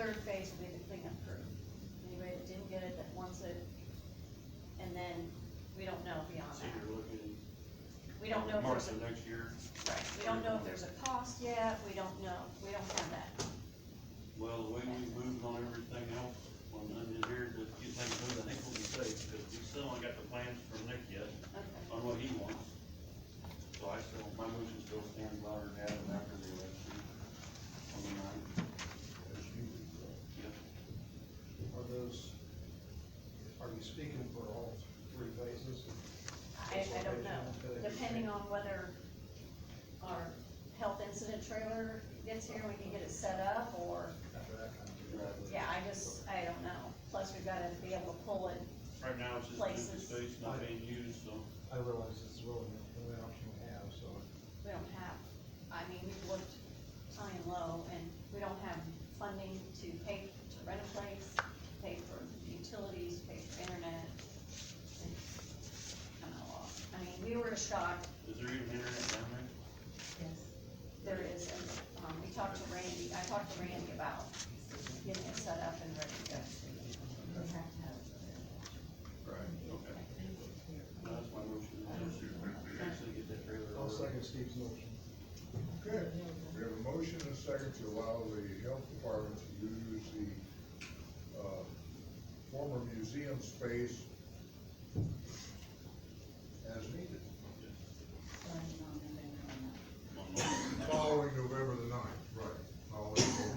third phase will be the cleanup crew. Anybody that didn't get it, that wants it, and then we don't know beyond So that. you're looking We don't know if March there's a, of next year. right, we don't know if there's a cost yet, we don't know, we don't have that. Well, the way we moved on everything else, on here to get things moving, I think we'll be safe, because we still ain't got the plans from Nick yet Okay. on what he wants. So my motion still stands louder than Adam after the election. On the ninth. Yep. Are you speaking for all three phases? I don't know, depending on whether our health incident trailer gets here, we can get it set up, or, After that kind of. yeah, I don't know. Plus, we've gotta be able to pull it, Right now, it's just Places. empty space, not being used, so. I realize it's really the only option we have, so. we don't have, I mean, we've looked high and low, and we don't have funding to pay, to rent a place, pay for utilities, pay for internet. It's kinda lost. I mean, we were shocked. Is there even internet down there? Yes. There is, and, we talked to Randy, I talked to Randy about getting it set up and ready to go. Right. Okay. No, that's my motion, actually get that trailer. I'll second Steve's motion. Okay, we have a motion and a second to allow the health department to use the, former museum space as needed, following November the 9th, right? Following, okay.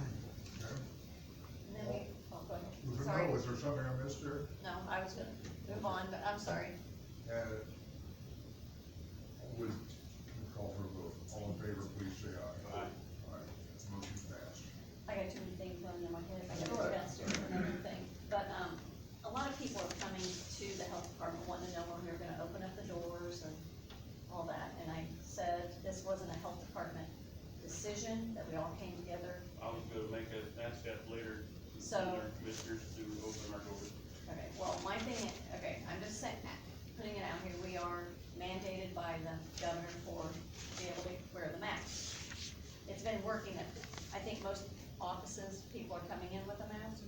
And then we, oh, go ahead. Sorry. No, was there something I missed there? No, I was gonna move on, but I'm sorry. Would call for a vote, all in favor, please say aye. Aye. Aye, motion passed. I got too many things running in my head, I got Go to ahead. downstairs and everything, but, a lot of people are coming to the health department wanting to know when we're gonna open up the doors and all that, and I said this wasn't a health department decision, that we all came together. I was gonna ask that later. So- Our commissioners to open our doors. Okay, well, my thing, okay, I'm just saying, putting it out here, we are mandated by the governor to be able to wear the mask. It's been working, I think most offices, people are coming in with a mask.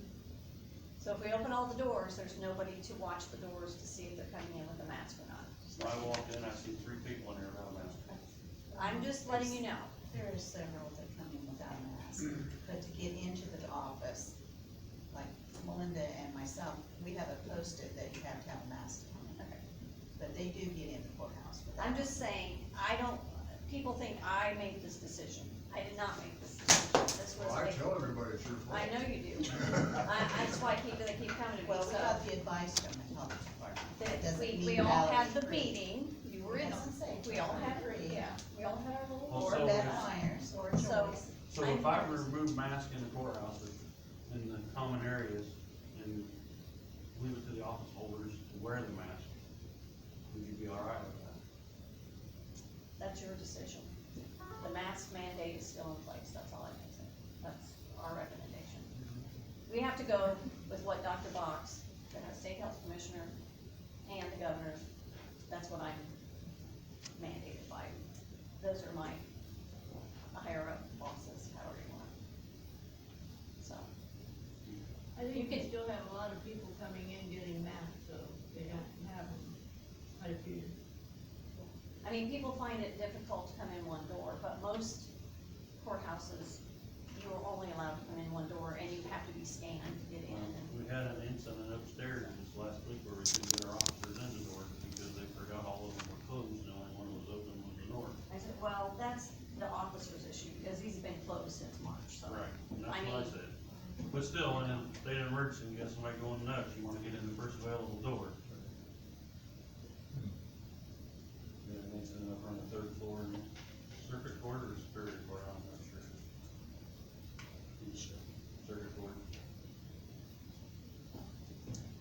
So if we open all the doors, there's nobody to watch the doors to see if they're coming in with a mask or not. When I walked in, I seen 3 people in there without a mask. I'm just letting you know. There are several that come in without a mask, but to get into the office, like Melinda and myself, we have it posted that you have to have a mask on. Okay. But they do get in the courthouse without. I'm just saying, people think I made this decision. I did not make this decision. This was Well, I made- tell everybody it's your fault. I know you do. That's why they keep coming to me, Well, we so. got the advice from the health department. It That doesn't we mean all had valid the free. meeting, you were in, Doesn't say we all had, free. yeah, we all had our little Well, Or board. so Beth is- Myers, or So- Joyce. So if I remove masks in the courthouse, in the common areas, and leave it to the office holders to wear the mask, would you be all right with that? That's your decision. The mask mandate is still in place, that's all I can say. That's our recommendation. We have to go with what Dr. Box, the state health commissioner, and the governor, that's what I'm mandated by. Those are my higher up bosses, however you want. So, I think you still have a lot of people coming in getting masks, so they don't have them, quite a few. I mean, people find it difficult to come in one door, but most courthouses, you are only allowed to come in one door, and you have to be scanned to get in. And We had an incident upstairs this last week where we couldn't get our officers in the door because they forgot all of them were closed, and the only one that was open was the north. I said, well, that's the officer's issue, because he's been closed since March, so. Right, and I that's what I mean- said. But still, in a state of emergency, you got somebody going nuts, you wanna get in the first available door. We had an incident up on the 3rd floor in Circuit Court or Superior Court, I'm not sure. Circuit Court.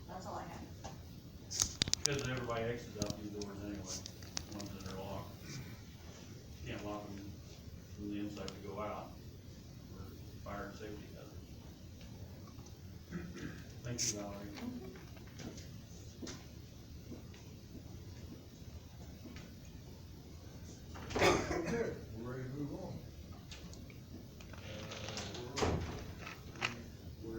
That's all I have. Because everybody exits out these doors anyway, ones that are locked. Can't lock them from the inside to go out, for fire and safety hazards. Thank you, Valerie. Okay, we're ready to move on. We're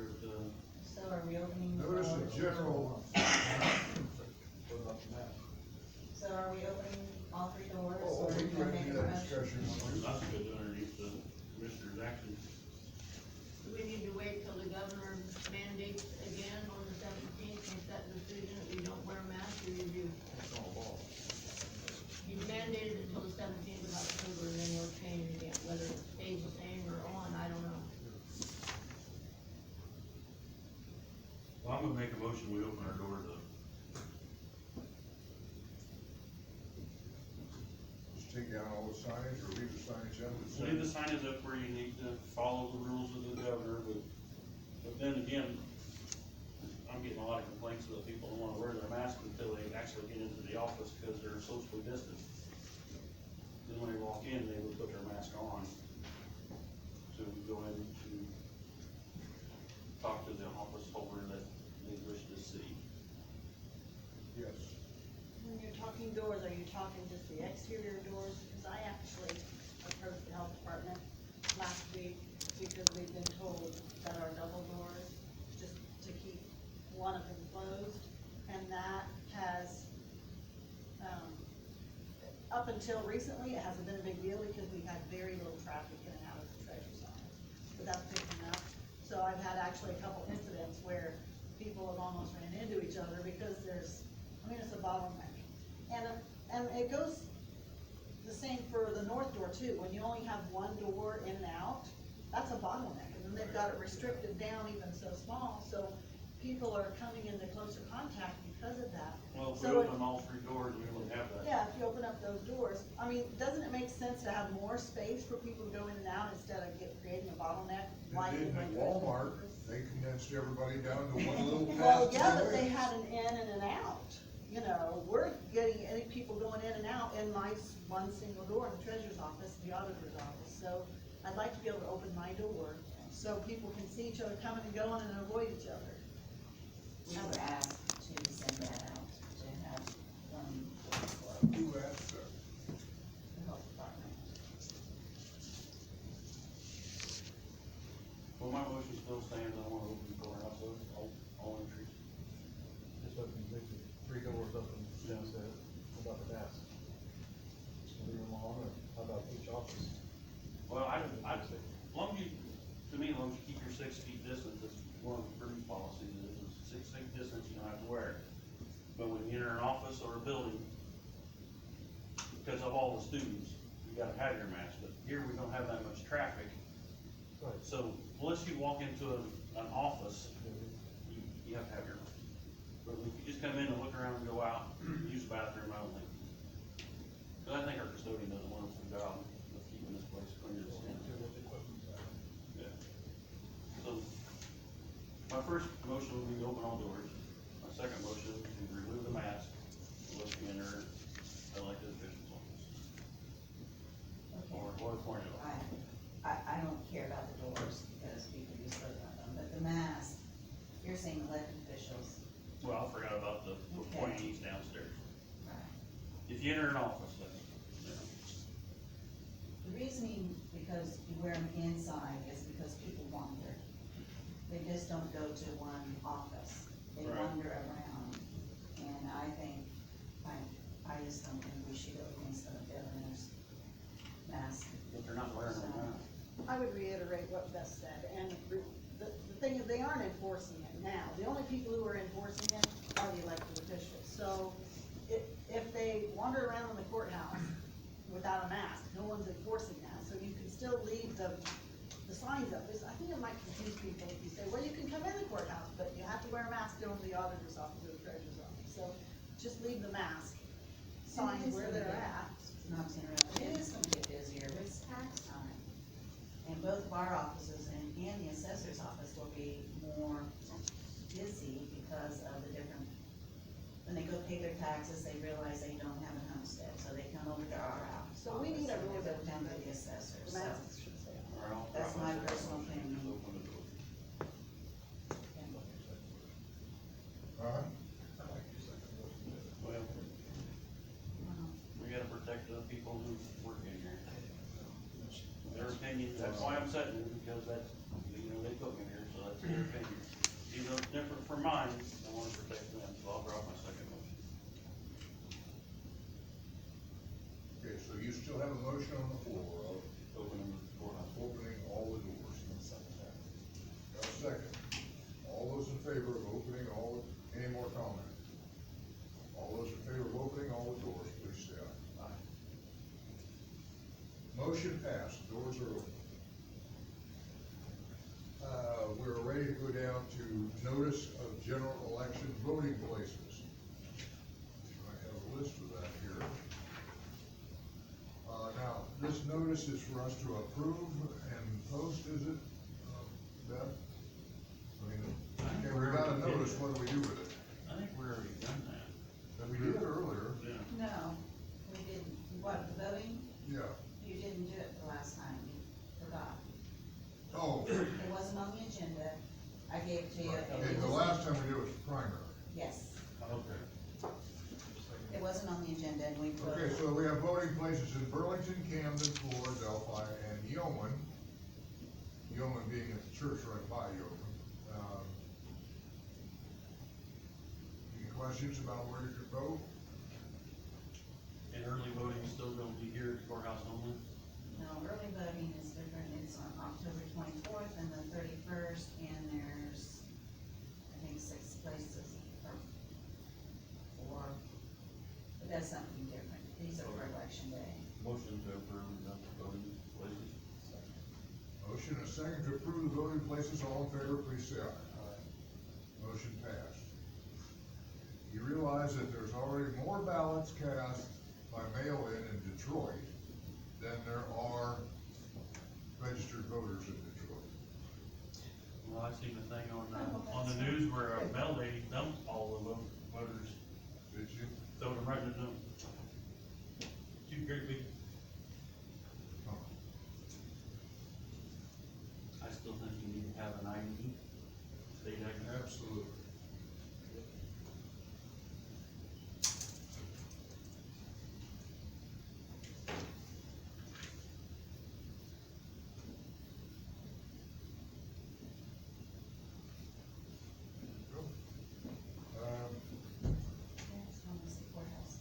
Do we need to wait till the governor mandates again on the 17th, make that decision that we don't wear masks, or you do? It's all law. You mandated it until the 17th of October, and then you'll change again, whether it stays the same or on, I don't know. Well, I'm gonna make a motion, we open our door to, Just take down all the signage or leave the signage up? leave the signage up where you need to follow the rules of the governor, but then again, I'm getting a lot of complaints that people don't wanna wear their mask until they actually get into the office because they're socially distant. Then when they walk in, they would put their mask on to go in to talk to the office holder that they wish to see. Yes. When you're talking doors, are you talking just the exterior doors? Because I actually approached the health department last week because we've been told that our double doors, just to keep one of them closed, and that has, up until recently, it hasn't been a big deal because we've had very little traffic in and out of the treasurer's office. But that's picking up. So I've had actually a couple incidents where people have almost ran into each other because there's, I mean, it's a bottleneck. And it goes the same for the north door too. When you only have one door in and out, that's a bottleneck. And then they've got it restricted down even so small, so people are coming into closer contact because of that. Well, if we So open all three doors, we wouldn't have that. yeah, if you open up those doors, I mean, doesn't it make sense to have more space for people to go in and out instead of creating a bottleneck? Like They did at Walmart, they condensed everybody down to one little path. Well, yeah, but they had an in and an out, you know, we're getting any people going in and out in my one single door in the treasurer's office, the auditor's office, so I'd like to be able to open my door, so people can see each other coming and going and avoid each other. We were asked to send that out, to have one closed, Who asked that? the health department. Well, my motion still stands, I wanna open the courthouse, all entries. Just open, leave the three doors open downstairs. How about the desk? Leave them on, or how about each office? Well, as long as you, to me, as long as you keep your 6 feet distance, that's one of the first policies, is 6 feet distance, you don't have to wear it. But when you enter an office or a building, because of all the students, you gotta have your mask, but here we don't have that much traffic. Right. So unless you walk into an office, you have to have your mask. But if you just come in and look around and go out, use the bathroom only. Cause I think our custodian does a wonderful job of keeping this place clean as can. Yeah. So, my first motion would be to open all doors. My second motion is to remove the mask unless you enter elected officials' office. Or appointed office. I don't care about the doors, because people use both of them, but the mask, you're saying elected officials, Well, I forgot about the Okay. appointees downstairs. right? If you enter an office, then, The reasoning, because you wear them inside, is because people wander. They just don't go to one office, they Right. wander around, and I think, I just don't think we should go against the governor's mask. but they're not wearing them now. I would reiterate what Beth said, and the thing is, they aren't enforcing it now. The only people who are enforcing it are the elected officials. So if they wander around in the courthouse without a mask, no one's enforcing that. So you can still leave the signs up. I think it might confuse people if you say, well, you can come in the courthouse, but you have to wear a mask going to the auditor's office or the treasurer's office. So just leave the mask signs where they're at. Not to interrupt, it is gonna get busier, but it's tax time. And both of our offices and the assessor's office will be more busy because of the different, when they go pay their taxes, they realize they don't have a homestead, so they come over to our office. So we need a and rule they go that- down to the assessor, The so. masks should say. Or I'll That's drop my second personal motion, opinion. just open the door. Huh? Well, we gotta protect the people who work in here. Their opinion, that's why I'm setting it, because that's, you know, they put me here, so that's their opinion. Even though it's different from mine, I wanna protect them, so I'll drop my second motion. Okay, so you still have a motion on the floor of Opening the courthouse. opening all the doors. Motion passed, doors are open. We're ready to go down to notice of general election voting places. I have a list of that here. Now, this notice is for us to approve and post, is it, Beth? I mean, okay, we got a notice, what do we do with it? I think we already done that. And we did earlier, Yeah. No, we didn't, what, the voting? yeah. You didn't do it the last time, you forgot. Oh, It wasn't on the agenda, I gave it to you. and okay, you the just- last time we did was primary. Yes, Okay. it wasn't on the agenda, and we voted. Okay, so we have voting places in Burlington, Camden, Flora, Delphi, and Yeoman. Yeoman being at the church right by Yeoman. Any questions about where you could vote? And early voting is still gonna be here at the courthouse only? No, early voting is different, it's on October 24th and the 31st, and there's, I think, 6 places, or 4, but that's something different, these are for election day. Motion to approve the voting places. Motion and a second to approve the voting places, all in favor, please say aye. Motion passed. You realize that there's already more ballots cast by mail-in Detroit than there are registered voters in Detroit. Well, I seen the thing on the news where a mail lady dumped all the voters, Did you? throwed them right in the dump. Two great big, Oh. I still think you need to have an ID, state ID. Absolutely. Next one is the courthouse.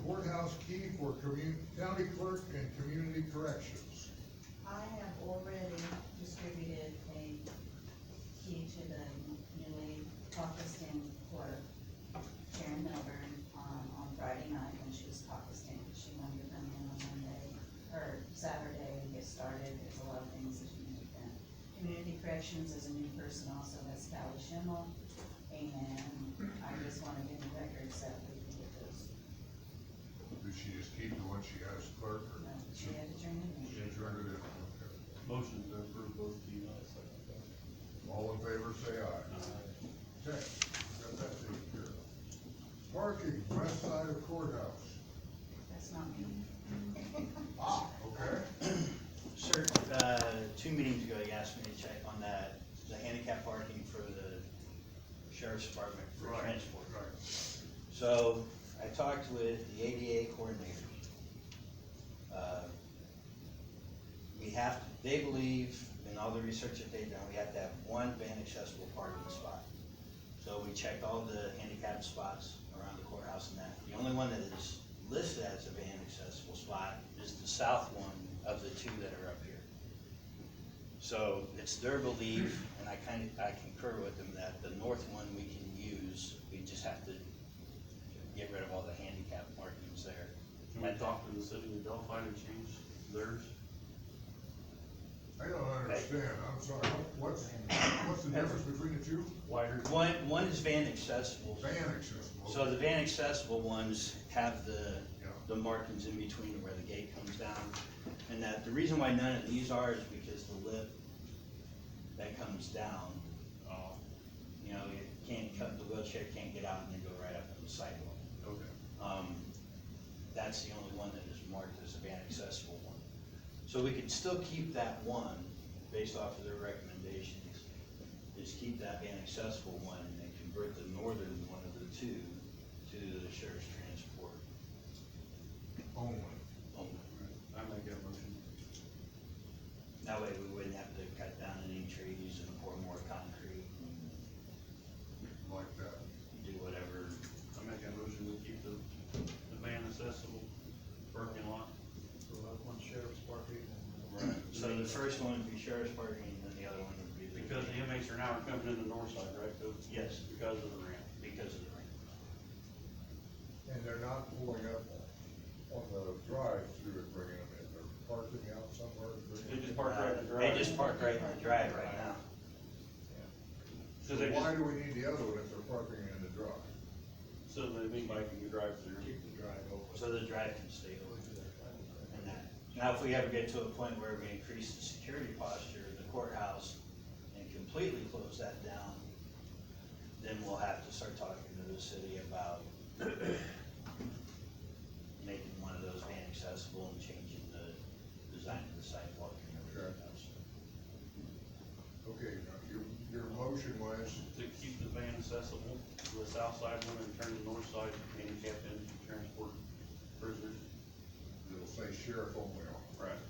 Courthouse key for county clerk and community corrections. I have already distributed a key to the newly caucused in clerk, Sharon Milburn, on Friday night when she was caucused in. She wanted to come in on Monday, or Saturday and get started. There's a lot of things that you need to do. Community corrections is a new person also, that's Callie Schimmel, and I just wanted in the records that we can get those. Did she just keep the one she has clerk or? She had to turn it in. She turned it in, okay. Motion to approve both keys. All in favor, say aye. Okay, got that taken care of. Parking, west side of courthouse. That's not me. Ah, okay. Sir, 2 meetings ago, you asked me to check on that, the handicap parking for the sheriff's department for Right, transport. right. So, I talked with the ADA coordinators. They believe, in all the research that they've done, we have to have one van accessible parking spot. So we checked all the handicap spots around the courthouse and that. The only one that is listed as a van accessible spot is the south one of the 2 that are up here. So it's their belief, and I concur with them, that the north one we can use, we just have to get rid of all the handicap markings there. Can we talk to the city of Delphi to change theirs? I don't understand, I'm sorry, what's the difference between the two? Wider? One is van accessible. Van accessible. So the van accessible ones have Yeah. the markings in between where the gate comes down. And that, the reason why none of these are is because the lip that comes down, you know, it can't cut, the wheelchair can't get out and then go right up on the sidewalk. Okay. That's the only one that is marked as a van accessible one. So we could still keep that one, based off of their recommendations, is keep that van accessible one and then convert the northern one of the 2 to the sheriff's transport Only. only. I make that motion. That way we wouldn't have to cut down any trees and pour more concrete and Like that. do whatever. I make that motion to keep the van accessible parking lot. So that one sheriff's parking and. So the first one would be sheriff's parking and then the other one would be. Because the inmates are now coming in the north side, right? Yes. Because of the ramp. Because of the rain. And they're not pulling up on the drive-through and bringing them in, they're parking out somewhere? They just park right in the They drive. just park right in the drive right now. So Cause they why just, do we need the other one if they're parking in the drive? so the big bike can drive through. Keep the drive open. So the drive can stay open. And that, now if we ever get to a point where we increase the security posture of the courthouse and completely close that down, then we'll have to start talking to the city about making one of those van accessible and changing the design of the sidewalk and everything else. Okay, now, your motion was, To keep the van accessible to the south side one and turn the north side handicapped in to transport prisoners. it'll say sheriff only on it. Right.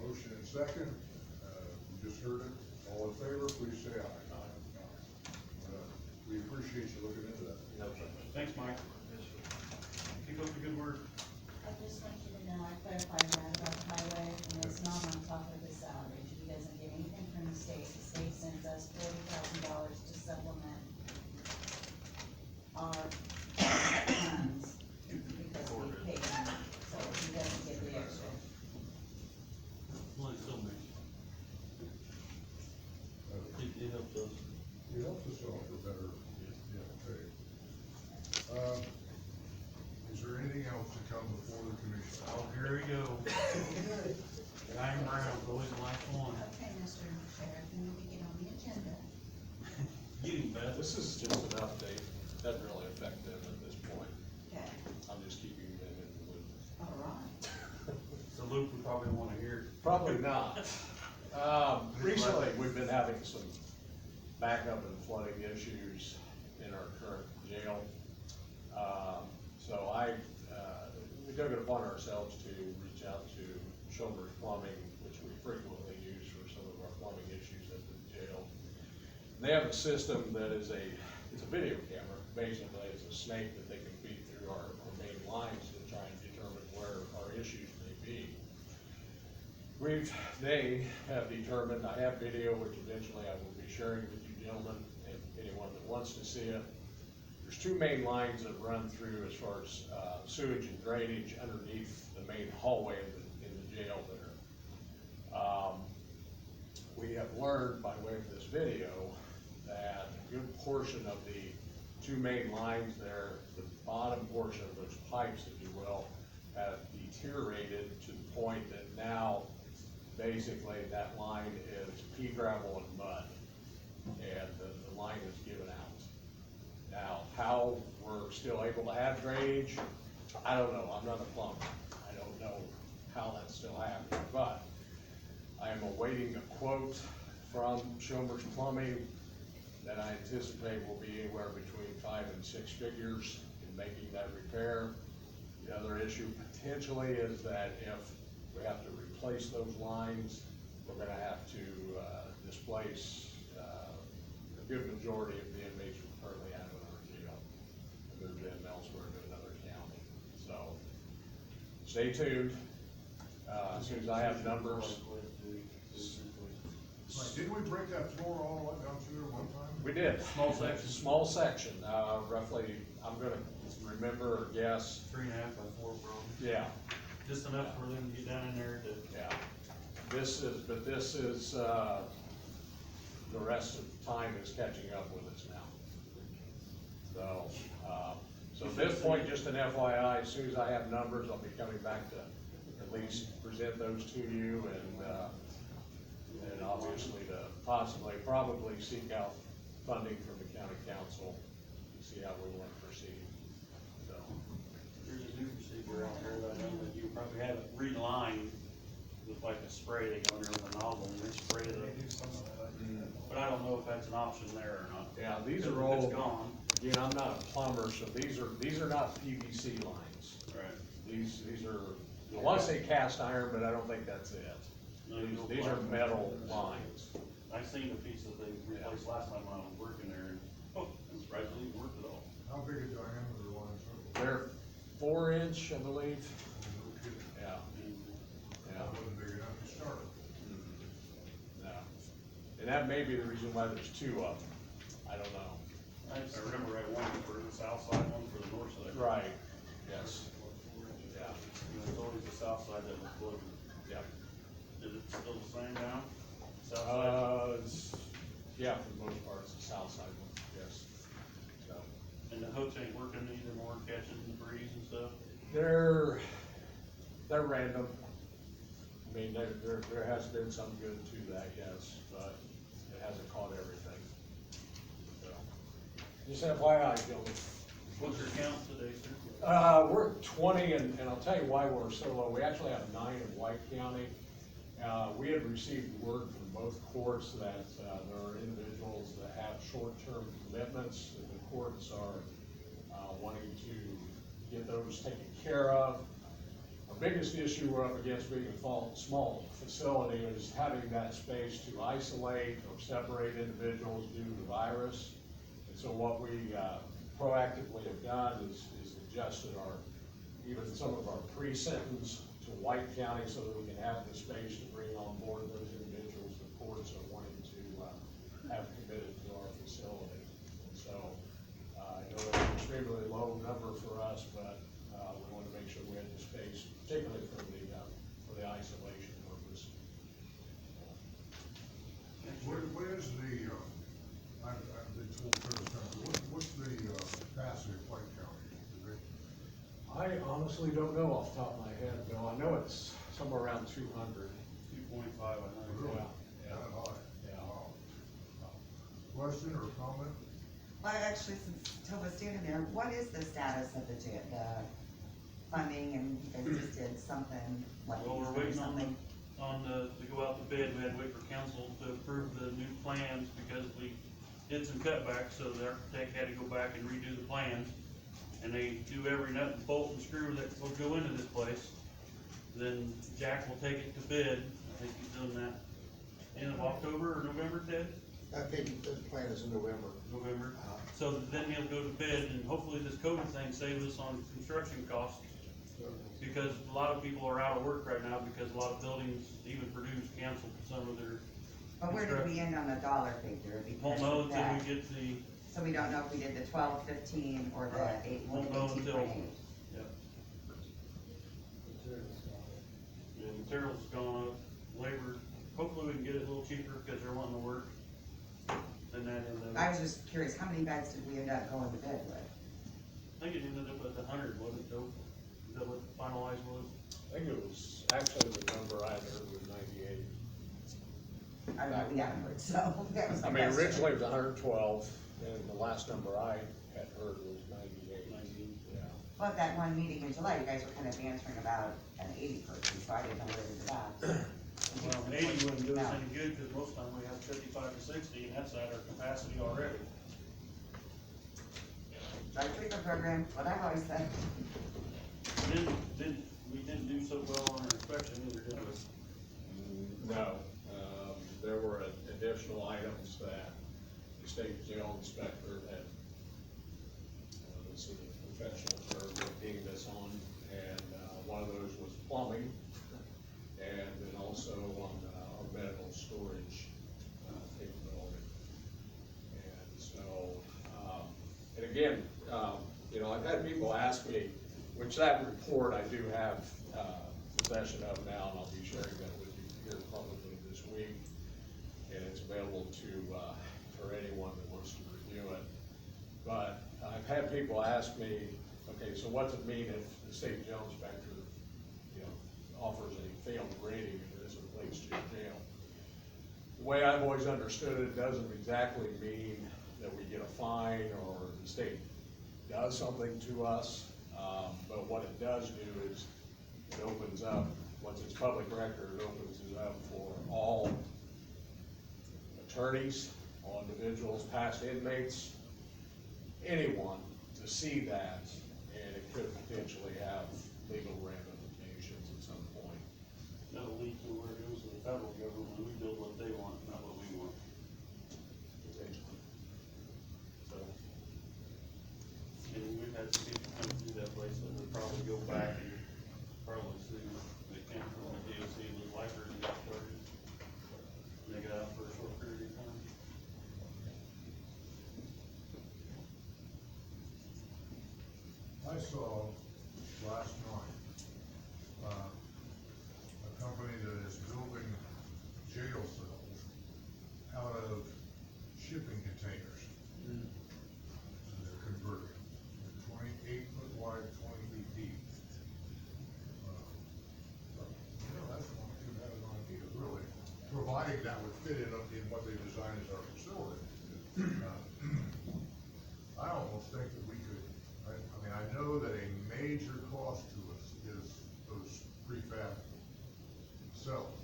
Motion and second, you just heard it, all in favor, please say aye. We appreciate you looking into that. No problem. Thanks, Mike. Keep up the good work. I just want you to know, I clarified that about the highway, and it's not on top of his salary. He doesn't get anything from the state. The state sends us $40,000 to supplement our funds because we pay him, so he doesn't get the extra. Well, it still makes, it helps us. It helps us all for better, pay. Is there anything else to come before the commission? Oh, here we go. Diane Brown's always the last one. Okay, Mr. Sheriff, you need to get on the agenda. Get him, Beth. This is just an update, doesn't really affect them at this point, Okay, I'm just keeping them in the loop. all right. The loop we probably wanna hear. Probably not. Recently, we've been having some backup and flooding issues in our current jail. So we took it upon ourselves to reach out to Schomer's Plumbing, which we frequently use for some of our plumbing issues at the jail. They have a system that is it's a video camera, basically, it's a snake that they can feed through our main lines to try and determine where our issues may be. They have determined, I have video, which eventually I will be sharing with you gentlemen, and anyone that wants to see it. There's two main lines that run through as far as sewage and drainage underneath the main hallway in the jail there. We have learned by way of this video that a good portion of the two main lines there, the bottom portion of those pipes, if you will, have deteriorated to the point that now basically that line is pea gravel and mud, and the line is given out. Now, how we're still able to have drainage, I don't know, I'm not a plumber, I don't know how that's still happening, but I am awaiting a quote from Schomer's Plumbing that I anticipate will be anywhere between 5 and 6 figures in making that repair. The other issue potentially is that if we have to replace those lines, we're gonna have to displace a good majority of the inmates we currently have in our jail and move them elsewhere to another county. So, stay tuned. As soon as I have numbers. Didn't we break that floor all the way down through there one time? We did. Small section. Small section, roughly, I'm gonna remember or guess, 3.5 by 4 probably. yeah, Just enough for them to get down in there to. yeah. This is, the rest of the time is catching up with us now. So at this point, just an FYI, as soon as I have numbers, I'll be coming back to at least present those to you and obviously to probably seek out funding from the county council, to see how we want to proceed, so. There's a new procedure out there that I know that you probably have it relined with like a spray, they go in there with a nozzle and they spray the, but I don't know if that's an option there or not. Yeah, these If are all, it's gone. again, I'm not a plumber, so these are not PVC lines. Right. These are, I wanna say cast iron, but I don't think that's it. No, you don't These are like- metal lines. I seen the piece that they replaced last time I was working there, and, oh, I'm surprised it didn't work at all. How big a diameter lines are They're 4-inch, I believe. they? Yeah, yeah. That wasn't big enough to start. No. And that may be the reason why there's two of them. I don't know. I remember right, one for the south side, one for the north side. Right, yes. Yeah. It's always the south side that was closed. Yeah. Is it still the same now? South side? Yeah, for the most part, it's the south side one, yes. So, And the hooks ain't working either more, catching the breeze and stuff? they're random. I mean, there has been some good to that, yes, but it hasn't caught everything. So, just FYI, gentlemen. What's your count today, sir? We're at 20, and I'll tell you why we're so low. We actually have 9 in White County. We had received word from both courts that, there are individuals that have short-term commitments, and the courts are, wanting to get those taken care of. Our biggest issue we're up against being a small facility is having that space to isolate or separate individuals due to the virus. And so what we, proactively have done is adjusted even some of our pre-sentence to White County so that we can have the space to bring on board those individuals the courts are wanting to, have committed to our facility. And so, I know that's an extremely low number for us, but, we wanted to make sure we had the space, particularly for the isolation purpose. What is the, I've been told several times, what's the capacity of White County? Do they- I honestly don't know off the top of my head, Bill. I know it's somewhere around 200. 2.5, I think. Really? Yeah. That high? Yeah. Wow. Question or comment? Well, actually, since Tova's standing there, what is the status of the funding, and you guys just did something, like Well, we're Easter or waiting something? to go out to bid. We had to wait for council to approve the new plans because we did some cutbacks, so the architect had to go back and redo the plans. And they do every nut and bolt and screw that will go into this place. Then Jack will take it to bid. I think he's doing that end of October or November, Ted? I think the plan is in November. November. So then he'll go to bid, and hopefully this COVID thing saves us on construction costs. Because a lot of people are out of work right now because a lot of buildings, even Purdue's canceled some of their. But where did we end on the dollar figure? Won't Because know of until that. we get the, So we don't know if we did the 12, 15, or the Right. 8, Won't know 18.8. until- the materials has gone up, labor, hopefully we can get it a little cheaper because they're wanting to work. Than that end of it. I was just curious, how many beds did we end up going to bed with? I think it ended up at 100, wasn't it, Joe? Is that what finalized was? I think it was, actually, the number I had heard was 98. I don't know, we haven't heard, so that was I my mean, question. originally it was 112, and the last number I had heard was 98. 90. Yeah. Well, at that one meeting in July, you guys were kind of answering about an 80 person, so I didn't know where we were at. Well, 80 wouldn't do us any good because most of the time we have 55 to 60 and that's at our capacity already. Drug treatment program, what I've always said. We didn't do so well on our inspection either, did we? No, there were additional items that the state jail inspector had, this is a professional term, deemed us on, and, one of those was plumbing, and then also on, our medical storage, capability. And so, and again, you know, I've had people ask me, which that report I do have, possession of now, and I'll be sharing that with you here publicly this week. And it's available to, for anyone that wants to review it. But I've had people ask me, okay, so what's it mean if the state jail inspector, you know, offers a failed grading and this relates to jail? The way I've always understood it, doesn't exactly mean that we get a fine or the state does something to us. But what it does do is it opens up, once it's public record, it opens it up for all attorneys, all individuals, past inmates, anyone to see that, and it could potentially have legal ramifications at some point. That'll lead to where it goes to the federal government, we build what they want, not what we want. Potentially. So. And we've had some people come through that place that would probably go back and probably sue, they came from the DOC, the lifers and got started. And they got out for a short period of time. I saw last night jail cells out of shipping containers. And they're converting, they're 28 foot wide, 20 feet deep. That's not too bad an idea, really, providing that would fit in what they designed as our facility. I almost think that we could, I mean, I know that a major cost to us is those prefab cells.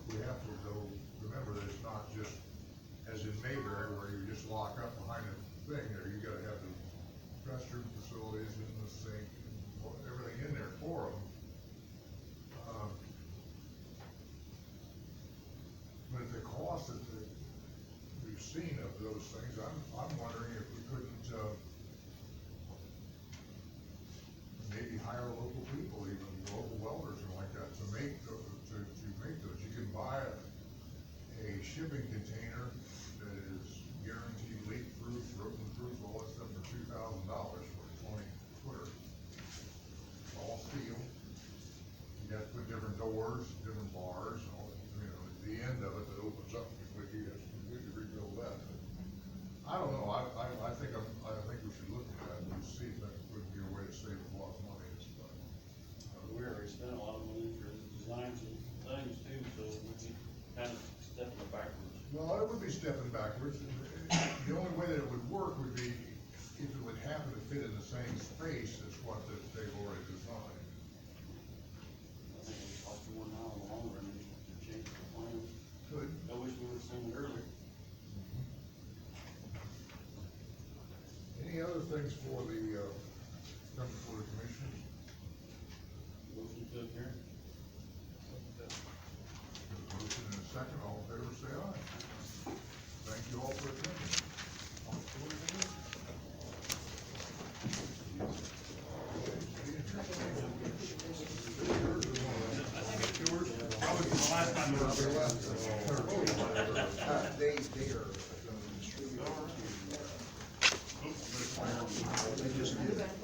We have to go, remember that it's not just, as in Mayberry, where you just lock up behind a thing there, you gotta have the restroom facilities and the sink, and everything in there for them. But at the cost that we've seen of those things, I'm wondering if we couldn't, maybe hire local people, even local welders and like that, to make those. You can buy a shipping container that is guaranteed leak-proof, broken-proof, all that stuff for $2,000 for a 20-footer. All steel. You have to put different doors, different bars, and all that, at the end of it that opens up, you have to completely rebuild that. I don't know, I think we should look at that and see if that would be a way to save a lot of money. We already spent a lot of money for designs and things too, so we keep kind of stepping backwards. Well, it would be stepping backwards. The only way that it would work would be if it would happen to fit in the same space as what they've already designed. I think it would cost more now in the long run to change the plan. Could. I wish we would've seen it earlier. Any other things for the, come before the commission? Motion to adjourn. Motion and a second, all in favor, say aye. Thank you all for attending. Last time we were They are gonna distribute. They just did.